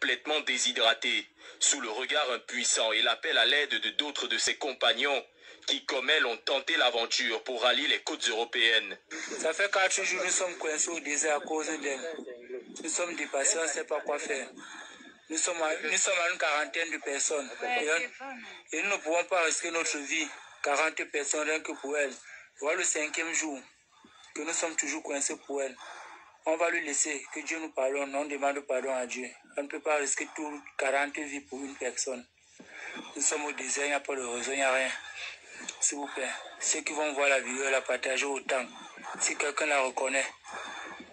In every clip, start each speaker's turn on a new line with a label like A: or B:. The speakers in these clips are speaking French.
A: complètement déshydraté, sous le regard impuissant et l'appel à l'aide de d'autres de ses compagnons qui, comme elle, ont tenté l'aventure pour rallier les côtes européennes.
B: Ça fait 4 jours que nous sommes coincés au désert à cause d'elle. Nous sommes dépassés, on ne sait pas quoi faire. Nous sommes à une quarantaine de personnes. Et nous ne pouvons pas risquer notre vie. 40 personnes rien que pour elle. Voilà le 5e jour que nous sommes toujours coincés pour elle. On va lui laisser, que Dieu nous pardonne, on demande pardon à Dieu. On ne peut pas risquer tout 40 vies pour une personne. Nous sommes au désert, il n'y a pas de réseau, il n'y a rien. S'il vous plaît, ceux qui vont voir la vidéo, la partager autant. Si quelqu'un la reconnaît,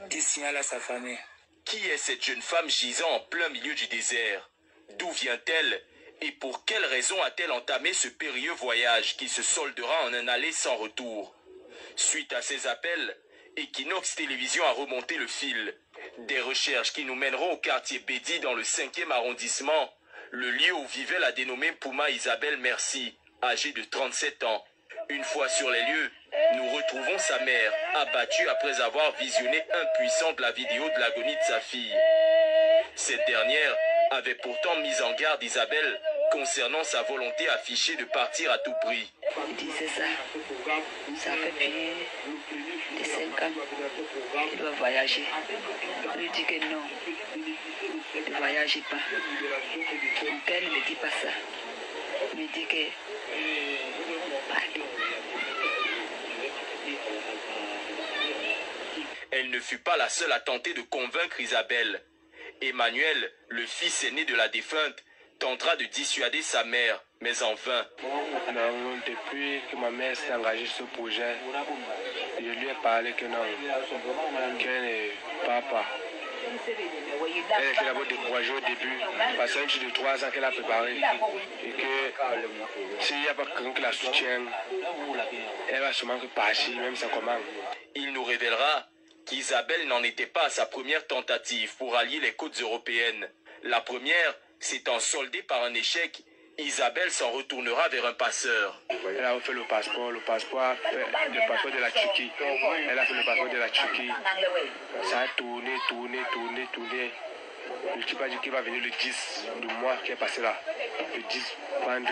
B: dis signal à sa famille.
A: Qui est cette jeune femme gisant en plein milieu du désert? D'où vient-elle? Et pour quelle raison a-t-elle entamé ce périlleux voyage qui se soldera en un aller sans retour? Suite à ces appels, Equinox Télévision a remonté le fil. Des recherches qui nous mèneront au quartier Bédi dans le 5e arrondissement, le lieu où vivait la dénommée Pouma Isabelle Merci, âgée de 37 ans. Une fois sur les lieux, nous retrouvons sa mère, abattue après avoir visionné impuissante la vidéo de l'agonie de sa fille. Cette dernière avait pourtant mis en garde Isabelle concernant sa volonté affichée de partir à tout prix.
C: Il disait ça fait plus de 5 ans qu'il doit voyager. Je lui dis que non, ne voyagez pas. Mon père ne me dit pas ça. Il me dit que pardon.
A: Elle ne fut pas la seule à tenter de convaincre Isabelle. Emmanuel, le fils aîné de la défunte, tentera de dissuader sa mère, mais en vain.
D: Non, depuis que ma mère s'est engagée sur ce projet, je lui ai parlé que non, qu'elle ne part pas. Elle était d'abord découragée au début, parce que c'est un petit de 3 ans qu'elle a préparé. Et que s'il n'y a pas quelqu'un qui la soutient, elle va sûrement partir, même sans commande.
A: Il nous révélera qu'Isabelle n'en était pas à sa première tentative pour allier les côtes européennes. La première s'étant soldée par un échec, Isabelle s'en retournera vers un passeur.
D: Elle a fait le passeport de la Turquie. Elle a fait le passeport de la Turquie. Ça a tourné. Le type a dit qu'il va venir le 10 du mois qui est passé là. Le 10, prendre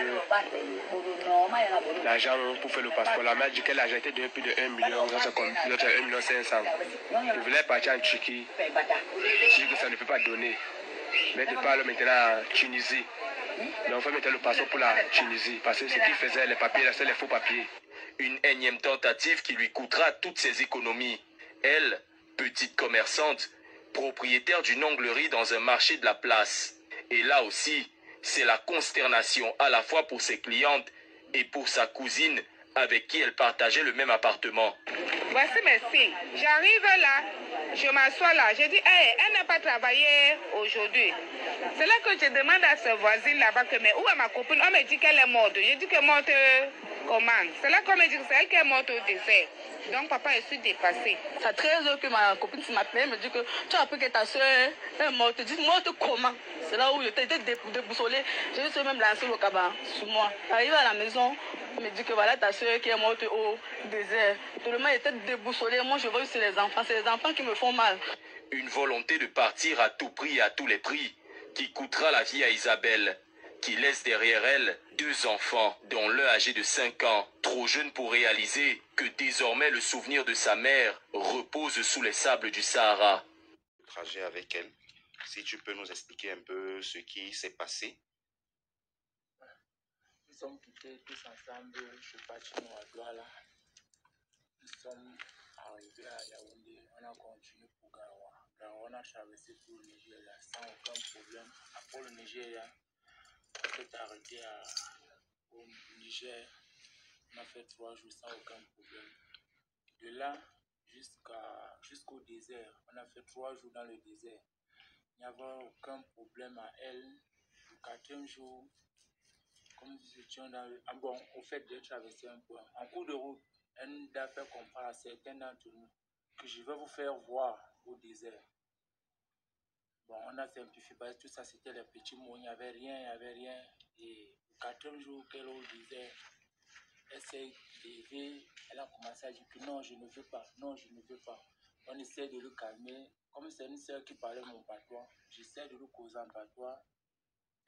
D: l'argent pour faire le passeport. La mère dit que l'argent était donné plus de 1 million, c'est comme 1 500 000. Je voulais partir en Turquie. Je dis que ça ne peut pas donner. Mais je parle maintenant en Tunisie. Donc, on fait mettre le passeport pour la Tunisie. Parce que ce qu'il faisait, les papiers, là, c'est les faux papiers.
A: Une énième tentative qui lui coûtera toutes ses économies. Elle, petite commerçante, propriétaire d'une onglerie dans un marché de la place. Et là aussi, c'est la consternation à la fois pour ses clientes et pour sa cousine avec qui elle partageait le même appartement.
E: Voici mes signes. J'arrive là, je m'assois là. Je dis, hey, elle n'a pas travaillé aujourd'hui. C'est là que je demande à ce voisine là-bas que, mais où est ma copine? On me dit qu'elle est morte. Je dis qu'elle est morte comment? C'est là qu'on me dit que c'est elle qui est morte au désert. Donc papa, je suis dépassée.
C: Ça 13 heures que ma copine m'appelle, me dit que tu as appris que ta soeur est morte. Je dis, morte comment? C'est là où j'étais déboussolée. J'ai juste même lancé le cabane sur moi. Arrivé à la maison, elle me dit que voilà ta soeur qui est morte au désert. Tout le monde était déboussolé. Moi, je vois sur les enfants. C'est les enfants qui me font mal.
A: Une volonté de partir à tout prix et à tous les prix qui coûtera la vie à Isabelle, qui laisse derrière elle 2 enfants, dont l'un âgé de 5 ans, trop jeune pour réaliser que désormais le souvenir de sa mère repose sous les sables du Sahara.
F: Trajet avec elle, si tu peux nous expliquer un peu ce qui s'est passé.
B: Nous sommes quittés tous ensemble, je suis parti à Douala. Nous sommes arrivés à Yaoundé, on a continué pour Garoua. Garoua, on a traversé tout le Nigeria sans aucun problème. Après le Nigeria, on s'est arrêté au Niger. On a fait 3 jours sans aucun problème. De là jusqu'au désert, on a fait 3 jours dans le désert. Il n'y avait aucun problème à elle. Le 4e jour, comme nous étions dans le... Ah bon, au fait de traverser un peu. En cours de route, elle nous a fait comprendre à certains d'entre nous que je vais vous faire voir au désert. Bon, on a simplifié parce que tout ça c'était les petits mots, il n'y avait rien. Et le 4e jour qu'elle est au désert, elle s'est levée, elle a commencé à dire que non, je ne veux pas. On essaie de le calmer, Comme c'est une sœur qui parlait mon patois, j'essaie de lui causer en patois.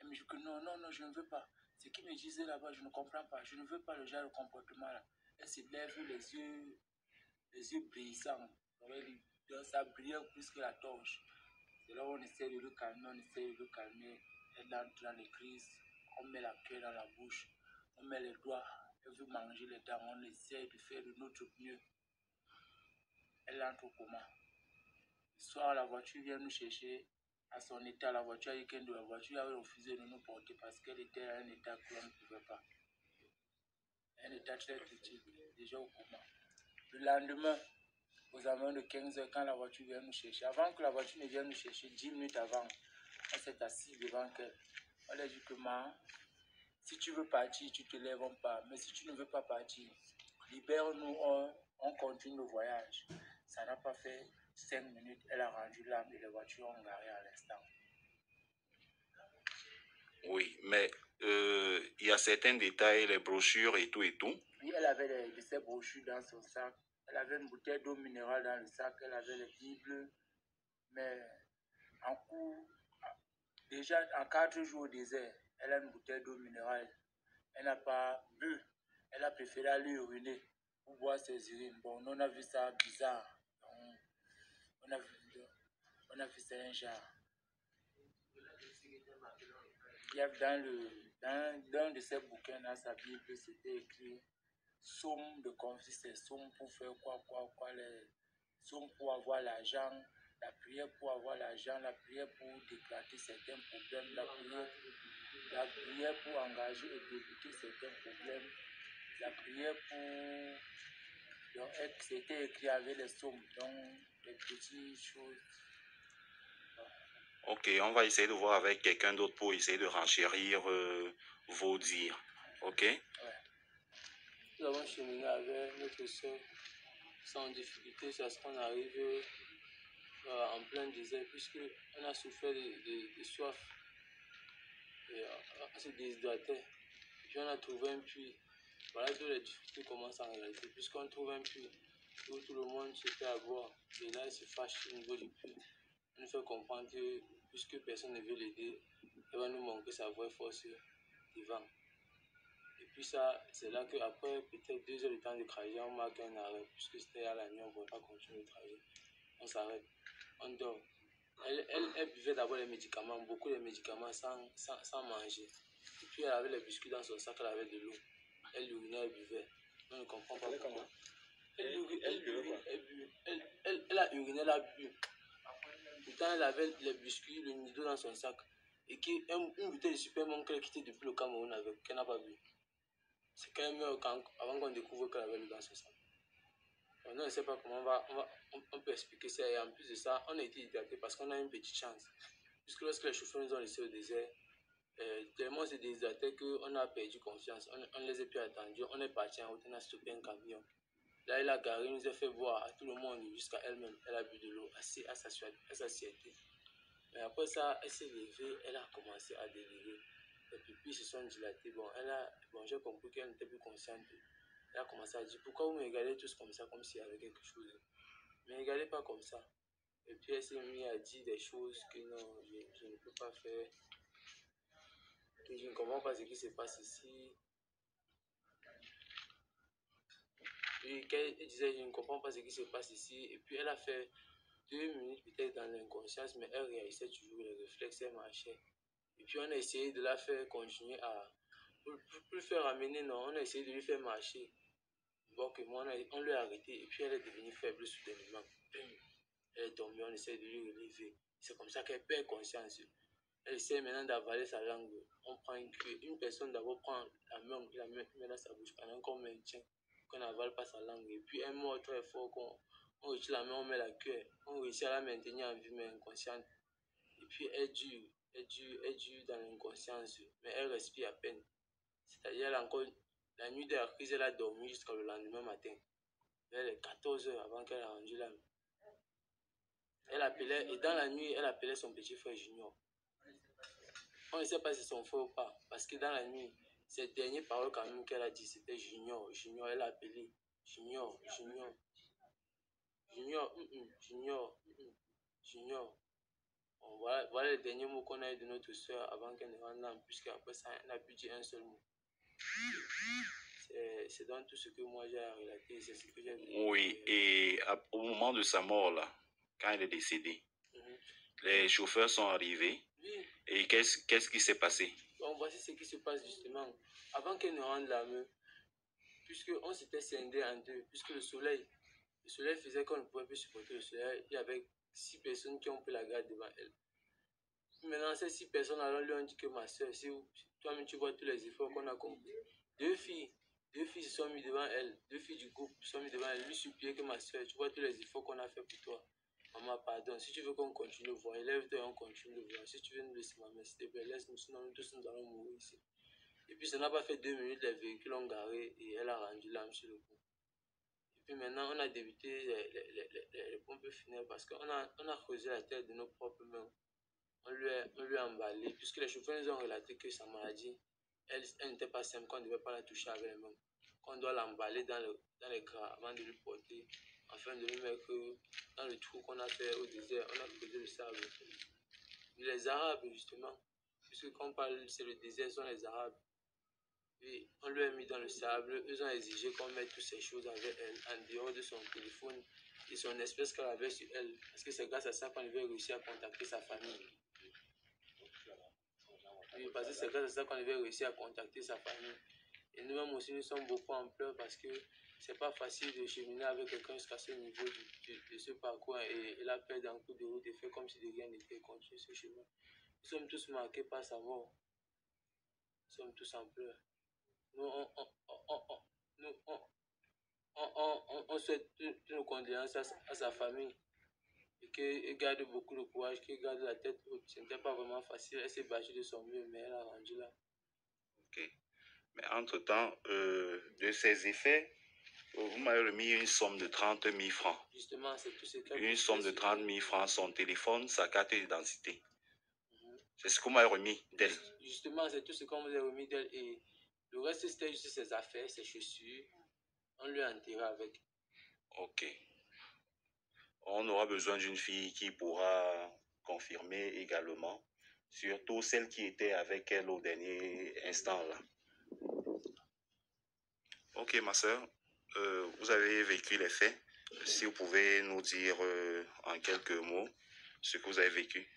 B: Elle me dit que non, non, non, je ne veux pas. Ce qu'il me disait là-bas, je ne comprends pas. Je ne veux pas le genre de comportement là. Elle se lève les yeux brillants. Ça brille plus que la torche. C'est là où on essaie de le calmer, on essaie de le calmer. Elle entre dans les crises. On met la queue dans la bouche. On met les doigts. Elle veut manger les dents. On essaie de faire de notre mieux. Elle entre au coma. Le soir, la voiture vient nous chercher. À son état, la voiture avec un de la voiture avait refusé de nous porter parce qu'elle était à un état que l'on ne pouvait pas. Un état très critique, déjà au coma. Le lendemain, aux alentours de 15h, quand la voiture vient nous chercher, avant que la voiture ne vienne nous chercher, 10 minutes avant, on s'est assis devant elle. On lui a dit que si tu veux partir, tu te lèves, on part. Mais si tu ne veux pas partir, libère-nous, on continue le voyage. Ça n'a pas fait 5 minutes, elle a rendu l'âme et les voitures ont garé à l'instant.
F: Oui, mais il y a certains détails, les brochures et tout et tout.
B: Oui, elle avait de ces brochures dans son sac. Elle avait une bouteille d'eau minérale dans le sac. Elle avait les Bibles. Mais en cours, déjà en 4 jours au désert, elle a une bouteille d'eau minérale. Elle n'a pas bu. Elle a préféré aller uriner pour boire ses urines. Bon, on a vu ça bizarre. On a vu ça un genre. Il y a dans de ces bouquins, dans sa Bible, c'était écrit somme de conflit, c'est somme pour faire quoi, les sommes pour avoir l'argent, la prière pour avoir l'argent, la prière pour déclarer certains problèmes, la prière pour engager et débuter certains problèmes, la prière pour... Donc, c'était écrit avec les sommes, donc les petites choses.
F: Ok, on va essayer de voir avec quelqu'un d'autre pour essayer de renchérir vos dires. Ok?
B: Ouais.
G: Nous avons cheminé avec notre soeur sans difficulté, c'est à ce qu'on arrive en plein désert, puisqu'on a souffert de soif. Et, on se déshydratait. Puis on a trouvé un puits. Voilà d'où les difficultés commencent en réalité, puisqu'on trouve un puits où tout le monde se fait à boire. Et là, il se fâche au niveau du puits. On nous fait comprendre que, puisque personne ne veut l'aider, il va nous manquer sa vraie force devant. Et puis ça, c'est là qu'après peut-être 2 heures de temps de trajet, on marque un arrêt, puisque c'était à la nuit, on ne pouvait pas continuer le trajet. On s'arrête, on dort. Elle buvait d'abord les médicaments, beaucoup de médicaments sans manger. Et puis elle avait les biscuits dans son sac, elle avait de l'eau. Elle urinait, elle buvait. On ne comprend pas pourquoi. Elle a uriné, elle a bu. Pourtant, elle avait les biscuits, le nido dans son sac. Et une bouteille de supermarché qu'elle a quitté depuis le Cameroun avec, qu'elle n'a pas bu. C'est quand même avant qu'on découvre qu'elle avait le dans son sac. On ne sait pas comment on peut expliquer ça. Et en plus de ça, on a été hydraté parce qu'on a une petite chance. Puisque lorsque les chauffeurs nous ont laissés au désert, tellement on s'est déshydraté qu'on a perdu confiance. On ne les a plus attendus. On est parti en route, on a stoppé un camion. Là, il a garé, il nous a fait boire à tout le monde jusqu'à elle-même. Elle a bu de l'eau à sa satiété. Mais après ça, elle s'est levée, elle a commencé à délirer. Les pupilles se sont dilatées. Bon, j'ai compris qu'elle n'était plus consciente. Elle a commencé à dire, pourquoi vous me regardez tous comme ça, comme s'il y avait quelque chose. Ne me regardez pas comme ça. Et puis elle s'est mise à dire des choses que non, je ne peux pas faire. Que je ne comprends pas ce qui se passe ici. Et qu'elle disait, je ne comprends pas ce qui se passe ici. Et puis elle a fait 2 minutes peut-être dans l'inconscience, mais elle réagissait toujours, les réflexes, elle marchait. Et puis on a essayé de la faire continuer pour le faire ramener, non, on a essayé de lui faire marcher. Bon, que moi, on l'a arrêté et puis elle est devenue faible soudainement. Elle est tombée, on essaie de lui relever. C'est comme ça qu'elle perd conscience. Elle essaie maintenant d'avaler sa langue. On prend une personne d'abord prend la main, la met dans sa bouche pendant qu'on maintient, qu'on n'avale pas sa langue. Et puis un mot très fort, on retire la main, on met la queue. On réussit à la maintenir en vie, mais inconsciente. Et puis elle dure dans l'inconscience, mais elle respire à peine. C'est-à-dire, la nuit de la crise, elle a dormi jusqu'au lendemain matin. Vers les 14 heures avant qu'elle ait rendu l'âme. Elle appelait, et dans la nuit, elle appelait son petit frère Junior. On ne sait pas si c'est son frère ou pas, parce que dans la nuit, ces dernières paroles quand même qu'elle a dit, c'était Junior, Junior, elle a appelé Junior, Junior, Junior, Junior. Junior. Bon, voilà les derniers mots qu'on a eu de notre soeur avant qu'elle ne rentre là, puisqu'après ça, elle n'a plus dit un seul mot. C'est dans tout ce que moi j'ai à relater, c'est ce que j'ai vu.
F: Oui, et au moment de sa mort, là, quand il est décédé, les chauffeurs sont arrivés.
G: Oui.
F: Et qu'est-ce qui s'est passé?
G: Bon, voici ce qui se passe justement. Avant qu'elle ne rende la main, puisqu'on s'était scindé en deux, puisque le soleil faisait qu'on ne pouvait plus supporter le soleil, il y avait 6 personnes qui ont pris la garde devant elle. Maintenant, ces 6 personnes alors lui ont dit que ma soeur, si toi-même tu vois tous les efforts qu'on a compris. Deux filles se sont mises devant elle, 2 filles du groupe se sont mises devant elle, lui supplier que ma soeur, tu vois tous les efforts qu'on a fait pour toi. Maman, pardon, si tu veux qu'on continue le voir, élève-toi et on continue le voir. Si tu veux nous laisser, maman, s'il te plaît, laisse-nous, sinon nous tous nous allons mourir ici. Et puis ça n'a pas fait 2 minutes, les véhicules ont garé et elle a rendu l'âme sur le coup. Et puis maintenant, on a débuté les pompes funèbres parce qu'on a creusé la terre de nos propres mains. On lui a emballé, puisque les chauffeurs nous ont relaté que sa maladie, elle n'était pas simple, qu'on ne devait pas la toucher avec les mains. Qu'on doit l'emballer dans les gras avant de lui porter, afin de lui mettre dans le trou qu'on a fait au désert. On a creusé le sable. Les Arabes, justement, puisque quand on parle, c'est le désert, ce sont les Arabes. Et on lui a mis dans le sable, ils ont exigé qu'on mette toutes ces choses avec elle, en dehors de son téléphone et son espèce qu'elle avait sur elle. Parce que c'est grâce à ça qu'on avait réussi à contacter sa famille. Oui, parce que c'est grâce à ça qu'on avait réussi à contacter sa famille. Et nous-mêmes aussi, nous sommes beaucoup en pleurs parce que c'est pas facile de cheminer avec quelqu'un jusqu'à ce niveau de ce parcours et la perdre en coup de route et faire comme si de rien n'était, continuer ce chemin. Nous sommes tous marqués par sa mort. Nous sommes tous en pleurs. Nous, on souhaite toutes nos condoléances à sa famille et qu'elle garde beaucoup de courage, qu'elle garde la tête haute. Ce n'était pas vraiment facile. Elle s'est battue de son mieux, mais elle a rendu là.
F: Ok. Mais entre-temps, de ces effets, vous m'avez remis une somme de 30 000 francs.
G: Justement, c'est tout ce qu'elle
F: Une somme de 30 000 francs, son téléphone, sa carte d'identité. C'est ce qu'on m'a remis d'elle.
G: Justement, c'est tout ce qu'on vous a remis d'elle. Et le reste, c'était juste ses affaires, ses chaussures. On lui a enterré avec.
F: Ok. On aura besoin d'une fille qui pourra confirmer également, surtout celle qui était avec elle au dernier instant là. Ok, ma soeur, vous avez vécu les faits. Si vous pouvez nous dire en quelques mots ce que vous avez vécu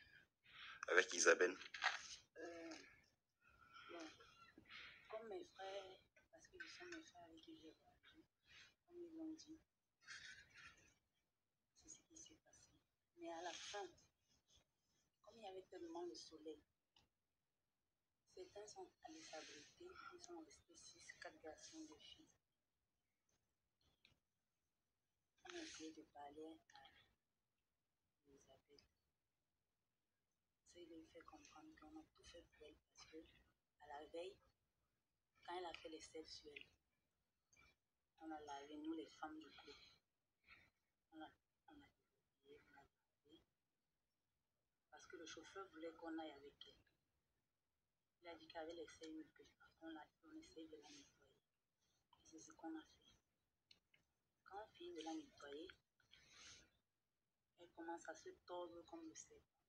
F: avec Isabelle.
H: Bon, comme mes frères, parce que ce sont mes frères avec qui j'ai vécu, comme ils l'ont dit, c'est ce qui s'est passé. Mais à la fin, comme il y avait tellement de soleil, certains sont allés s'abriter, ils sont restés 4 garçons et 2 filles. On a essayé de parler à Isabelle. C'est de lui faire comprendre qu'on a tout fait pour elle parce que à la veille, quand elle a fait les selles sur elle, on a lavé, nous les femmes du groupe. On a débrouillé, on a lavé. Parce que le chauffeur voulait qu'on aille avec elle. Il a dit qu'avec les selles, on essaye de la nettoyer. Et c'est ce qu'on a fait. Quand on finit de la nettoyer, elle commence à se tordre comme le serpent.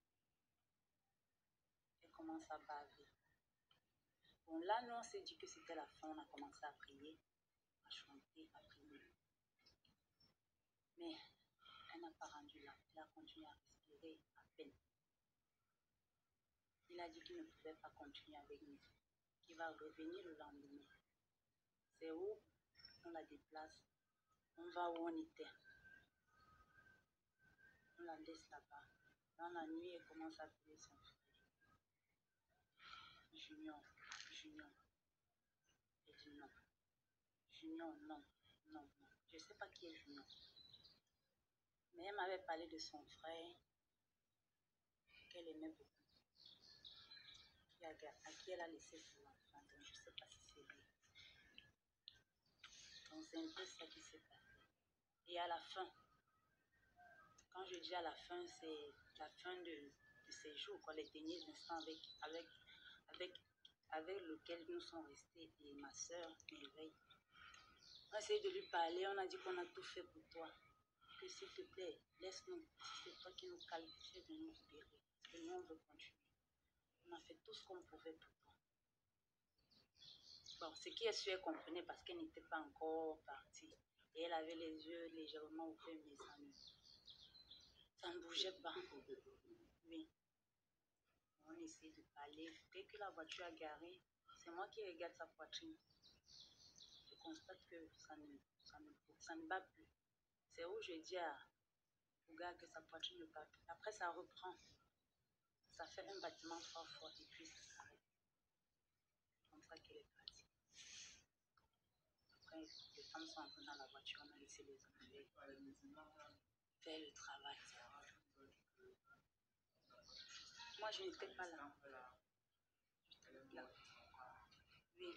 H: Elle commence à baver. Bon, là, nous, on s'est dit que c'était la fin. On a commencé à prier, à chanter, à prier. Mais elle n'a pas rendu là. Elle a continué à respirer à peine. Il a dit qu'il ne pouvait pas continuer avec nous, qu'il va revenir le lendemain. C'est où on la déplace, on va où on était. On la laisse là-bas. Dans la nuit, elle commence à appeler son frère. Junior. Elle dit non. Junior, non. Je ne sais pas qui est Junior. Mais elle m'avait parlé de son frère qu'elle aimait beaucoup. À qui elle a laissé son enfant. Donc je ne sais pas si c'est lui. Donc c'est un peu ça qui s'est passé. Et à la fin, quand je dis à la fin, c'est la fin de ces jours, quoi, les derniers instants avec lequel nous sommes restés, et ma soeur, Merveille. On a essayé de lui parler, on a dit qu'on a tout fait pour toi. que s'il te plaît, laisse-nous. C'est toi qui nous calmes, tu es venu nous libérer. Parce que nous, on veut continuer. On a fait tout ce qu'on pouvait pour toi. Bon, ce qui est sûr, elle comprenait parce qu'elle n'était pas encore partie. Et elle avait les yeux légèrement ouverts, mais ça ne bougeait pas. Oui. On essaie de parler. Dès que la voiture a garé, c'est moi qui regarde sa poitrine. Je constate que ça ne bat plus. C'est où je dis au gars que sa poitrine ne bat plus. Après, ça reprend. Ça fait un battement fort et puis ça s'arrête. C'est comme ça qu'elle est partie. Après, les femmes sont entrées dans la voiture, on a laissé les hommes faire le travail. Moi, je n'étais pas là. Oui.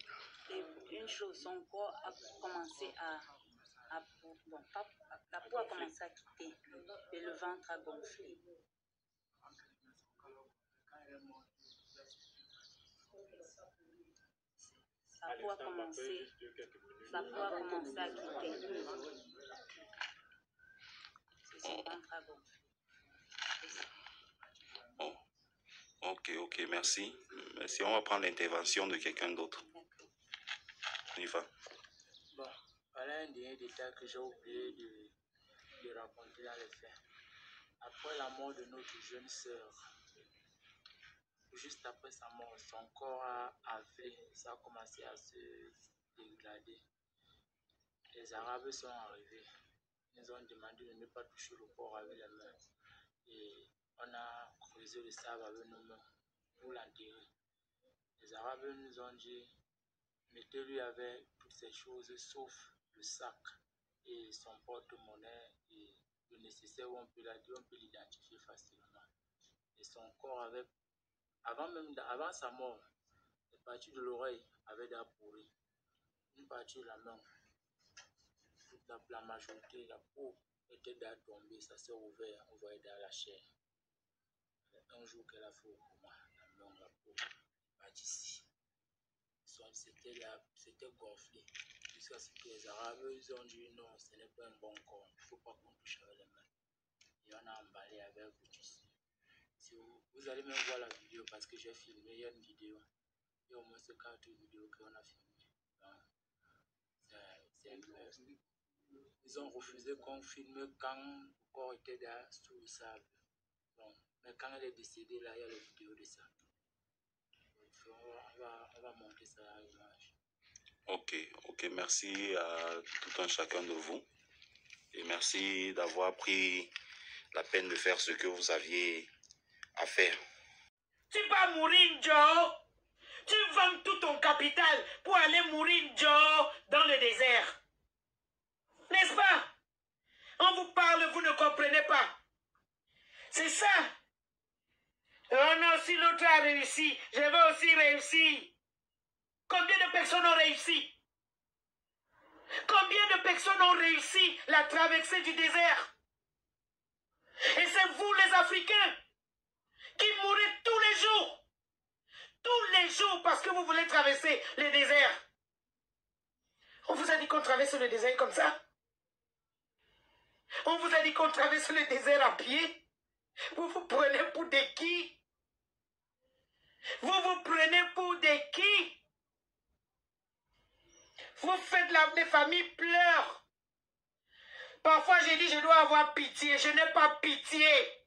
H: Et une chose, son corps a commencé la peau a commencé à quitter et le ventre a gonflé. Sa peau a commencé à quitter. C'est son ventre a gonflé.
F: Ok, merci. Merci, on va prendre l'intervention de quelqu'un d'autre. On y va.
B: Bon, voilà un dernier détail que j'ai oublié de raconter dans les faits. Après la mort de notre jeune sœur, juste après sa mort, son corps ça a commencé à se dégrader. Les Arabes sont arrivés. Ils ont demandé de ne pas toucher le corps avec les mains. Et on a creusé le sable avec nos mains pour l'enterrer. Les Arabes nous ont dit, mettez-lui avec toutes ces choses sauf le sac et son porte-monnaie et le nécessaire où on peut l'identifier facilement. Et son corps avant sa mort, une partie de l'oreille avait déjà pourri, une partie de la main, toute la majorité, la peau était déjà tombée, ça s'est ouvert, on voyait dans la chair. Un jour qu'elle a fait au coma, la peau va d'ici. C'était gonflé. Jusqu'à ce que les Arabes ils ont dit non, ce n'est pas un bon corps, il ne faut pas qu'on touche avec les mains. Et on a emballé avec du tissu. Si vous allez même voir la vidéo parce que j'ai filmé, il y a une vidéo. Il y a au moins 4 vidéos qu'on a filmées. Ils ont refusé qu'on filme quand le corps était là sous le sable. Bon, mais quand elle est décédée, là, il y a la vidéo de ça. On va monter ça à l'image.
F: Ok, merci à tout un chacun de vous. Et merci d'avoir pris la peine de faire ce que vous aviez à faire.
A: Tu vas mourir, Joe. Tu vends tout ton capital pour aller mourir, Joe, dans le désert. N'est-ce pas? On vous parle, vous ne comprenez pas. C'est ça. Oh non, si l'autre a réussi, je vais aussi réussir. Combien de personnes ont réussi? Combien de personnes ont réussi la traversée du désert? Et c'est vous, les Africains, qui mourrez tous les jours. Tous les jours parce que vous voulez traverser le désert. On vous a dit qu'on traverse le désert comme ça? On vous a dit qu'on traverse le désert à pied? Vous vous prenez pour des qui? Vous vous prenez pour des qui? Vous faites les familles pleurent. Parfois j'ai dit je dois avoir pitié. Je n'ai pas pitié.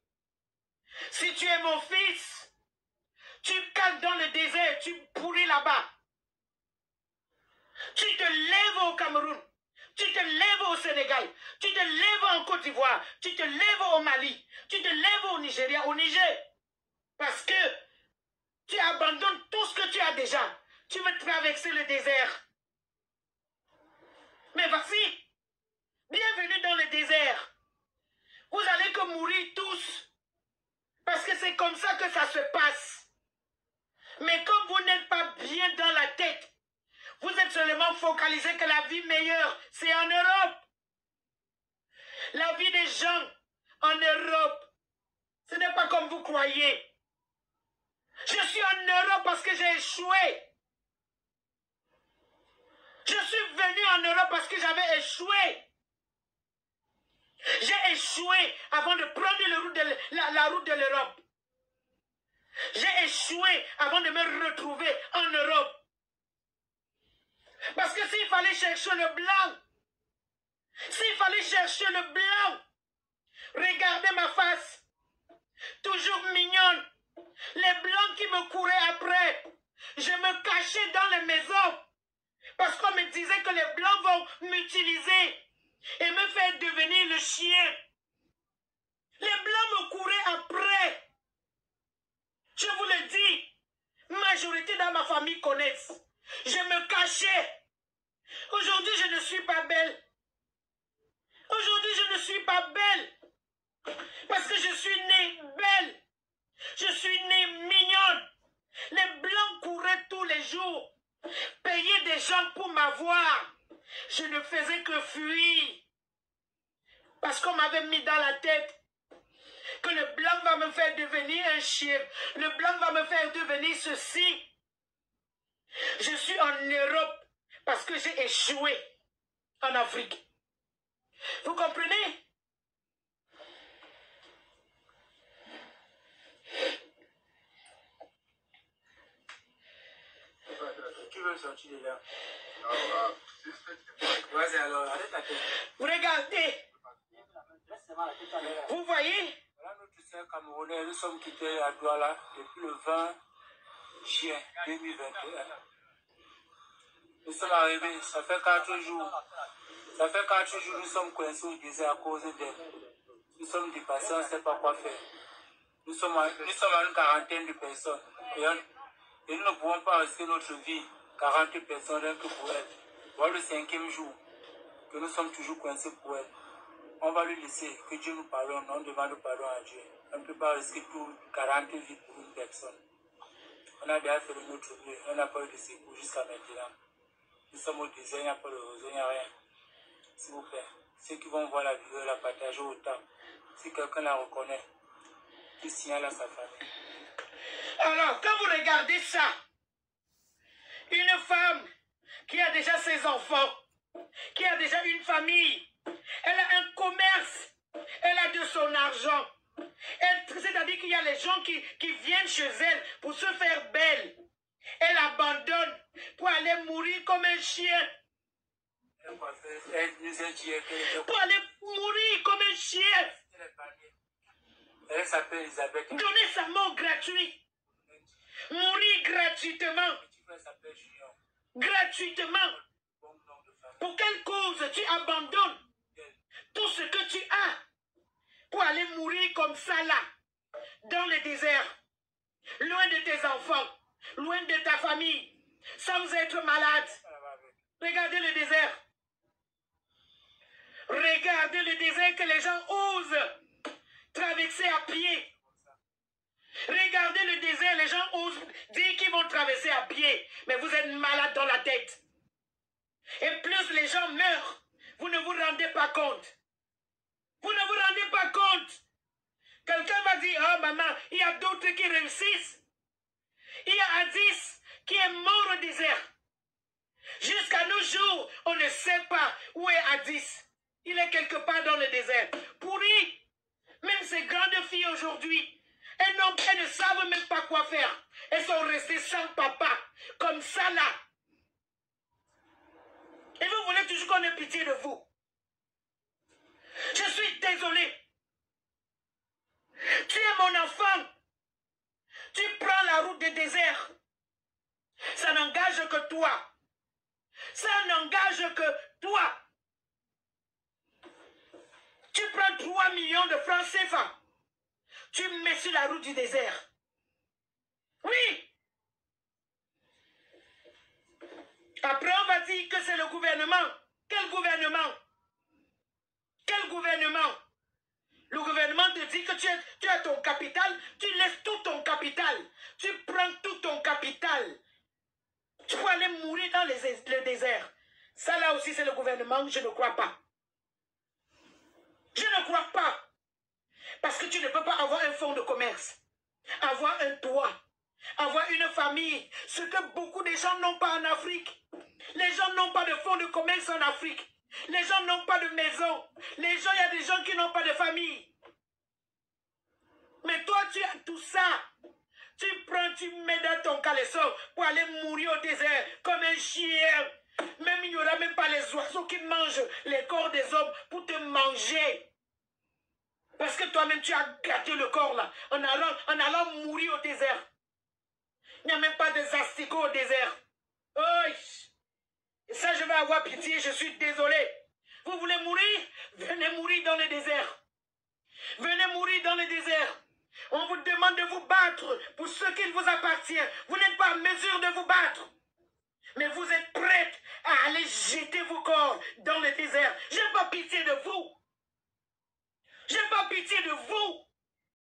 A: Si tu es mon fils, tu cales dans le désert, tu pourris là-bas. Tu te lèves au Cameroun. Tu te lèves au Sénégal. Tu te lèves en Côte d'Ivoire. Tu te lèves au Mali. Tu te lèves au Nigeria, au Niger. Parce que tu abandonnes tout ce que tu as déjà. Tu veux traverser le désert. Mais vas-y. Bienvenue dans le désert. Vous allez que mourir tous. Parce que c'est comme ça que ça se passe. Mais comme vous n'êtes pas bien dans la tête, vous êtes seulement focalisé que la vie meilleure, c'est en Europe. La vie des gens en Europe, ce n'est pas comme vous croyez. Je suis en Europe parce que j'ai échoué. Je suis venu en Europe parce que j'avais échoué.
I: J'ai échoué avant de prendre la route de l'Europe. J'ai échoué avant de me retrouver en Europe. Parce que s'il fallait chercher le blanc, regardez ma face, toujours mignonne, les blancs qui me couraient après, je me cachais dans les maisons, parce qu'on me disait que les blancs vont m'utiliser et me faire devenir le chien. Les blancs me couraient après. Je vous le dis, majorité dans ma famille connaissent. Je me cachais. Aujourd'hui, je ne suis pas belle. Aujourd'hui, je ne suis pas belle. Parce que je suis née belle. Je suis née mignonne. Les blancs couraient tous les jours. Payaient des gens pour m'avoir. Je ne faisais que fuir. Parce qu'on m'avait mis dans la tête que le blanc va me faire devenir un chien. Le blanc va me faire devenir ceci. Je suis en Europe parce que j'ai échoué en Afrique. Vous comprenez?
B: Qui veut sortir de là? Vas-y alors, arrête ta tête.
I: Vous regardez. Vous voyez?
B: Voilà notre sœur Camerounais, nous sommes quittés à Douala depuis le 20 juin 2021. Nous sommes arrivés, ça fait 4 jours. Ça fait 4 jours, nous sommes coincés au désert à cause d'elle. Nous sommes dépassés, on ne sait pas quoi faire. Nous sommes à une quarantaine de personnes. Et nous ne pouvons pas rester notre vie, 40 personnes, rien que pour elle. Voilà le 5e jour que nous sommes toujours coincés pour elle. On va lui laisser, que Dieu nous pardonne, on demande pardon à Dieu. On ne peut pas risquer tout 40 vies pour une personne. On a déjà fait de notre mieux, on n'a pas eu de secours jusqu'à maintenant. Nous sommes au désert, il n'y a pas de réseau, il n'y a rien. S'il vous plaît, ceux qui vont voir la vidéo, la partager autant. Si quelqu'un la reconnaît, qu'il signale à sa famille.
I: Alors, quand vous regardez ça, une femme qui a déjà ses enfants, qui a déjà une famille, elle a un commerce, elle a de son argent. C'est-à-dire qu'il y a les gens qui viennent chez elle pour se faire belle. Elle abandonne pour aller mourir comme un chien. Pour aller mourir comme un chien.
B: Elle s'appelle Elisabeth.
I: Donner sa mort gratuite. Mourir gratuitement. Gratuitement. Pour quelle cause tu abandonnes tout ce que tu as pour aller mourir comme ça là, dans le désert, loin de tes enfants, loin de ta famille, sans être malade? Regardez le désert. Regardez le désert que les gens osent traverser à pied. Regardez le désert, les gens osent dire qu'ils vont traverser à pied, mais vous êtes malade dans la tête. Et plus les gens meurent, vous ne vous rendez pas compte. Vous ne vous rendez pas compte. Quelqu'un va dire, oh maman, il y a d'autres qui réussissent. Il y a Addis qui est mort au désert. Jusqu'à nos jours, on ne sait pas où est Addis. Il est quelque part dans le désert. Pourri. Même ces grandes filles aujourd'hui, elles ne savent même pas quoi faire. Elles sont restées sans papa, comme ça là. Et vous voulez toujours qu'on ait pitié de vous. Je suis désolé. Tu es mon enfant. Tu prends la route du désert. Ça n'engage que toi. Ça n'engage que toi. Tu prends 3 millions de francs CFA. Tu mets sur la route du désert. Oui. Après, on va dire que c'est le gouvernement. Quel gouvernement? Quel gouvernement? Le gouvernement te dit que tu as ton capital, tu laisses tout ton capital. Tu prends tout ton capital. Tu peux aller mourir dans le désert. Ça là aussi c'est le gouvernement, je ne crois pas. Je ne crois pas. Parce que tu ne peux pas avoir un fonds de commerce, avoir un toit, avoir une famille. Ce que beaucoup de gens n'ont pas en Afrique. Les gens n'ont pas de fonds de commerce en Afrique. Les gens n'ont pas de maison. Les gens, il y a des gens qui n'ont pas de famille. Mais toi, tu as tout ça. Tu prends, tu mets dans ton caleçon pour aller mourir au désert comme un chien. Même il n'y aura même pas les oiseaux qui mangent les corps des hommes pour te manger. Parce que toi-même, tu as gâté le corps là, en allant mourir au désert. Il n'y a même pas des asticots au désert. Oh, ça, je vais avoir pitié, je suis désolé. Vous voulez mourir? Venez mourir dans le désert. Venez mourir dans le désert. On vous demande de vous battre pour ce qu'il vous appartient. Vous n'êtes pas en mesure de vous battre. Mais vous êtes prêts à aller jeter vos corps dans le désert. J'ai pas pitié de vous. J'ai pas pitié de vous.